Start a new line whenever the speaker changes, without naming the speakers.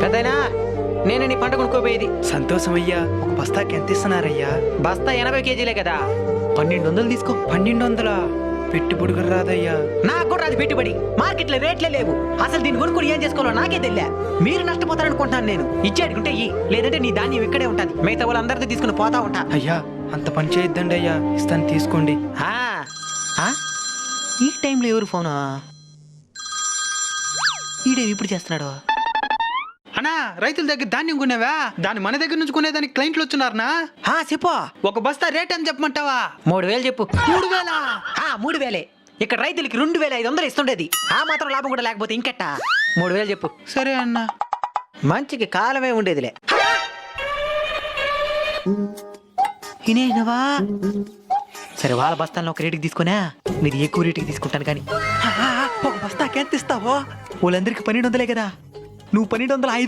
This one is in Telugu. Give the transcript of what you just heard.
పెద్దయినా నేను నీ పంట కొనుక్కోపోయేది.
సంతోషం అయ్యా. ఒక బస్తాకి ఎంత ఇస్తున్నారయ్యా?
బస్తా 80 కేజీలే కదా.
1200 తీసుకో. 1200 పెట్టుబడి కూడా రాదయ్యా.
నాకు కూడా అది పెట్టుబడి. మార్కెట్లో రేట్లే లేవు. అసలు దీన్ని కొనుక్కొని ఏం చేసుకోవాలో నాకే తెలియా. మీరు నష్టపోతారనుకుంటున్నాను నేను. ఇచ్చేడుకుంటే లేదంటే నీ ధాన్యం ఇక్కడే ఉంటుంది. మిగతా వాళ్ళందరితో తీసుకుని పోతా ఉంటా.
అయ్యా అంత పని చేయొద్దండి అయ్యా. ఇస్తాను తీసుకోండి.
ఈ టైంలో ఎవరు ఫోను? ఈడే ఇప్పుడు చేస్తున్నాడు.
అన్నా రైతుల దగ్గర ధాన్యం కొనేవా? దాన్ని మన దగ్గర నుంచి కొనేదానికి క్లయింట్లు వచ్చున్నారనా?
చెప్పు.
ఒక బస్తా రేట్ అని చెప్పమంటావా?
3000 చెప్పు.
3000?
3000. ఇక్కడ రైతులకి 2500 ఇస్తుండేది. ఆ మాత్రం లాభం కూడా లేకపోతే ఇంకెట్టా? 3000 చెప్పు.
సరే అన్నా.
మంచికి కాలమే ఉండేదిలే. ఇనేనవా? సరే వాళ్ళ బస్తాలను ఒక రేటుకి తీసుకున్నా, మీరు ఎక్కువ రేటుకి తీసుకుంటాను కానీ. ఒక బస్తాకి ఎంత ఇస్తావో? వాళ్ళందరికీ 1200 కదా. నువ్వు 1205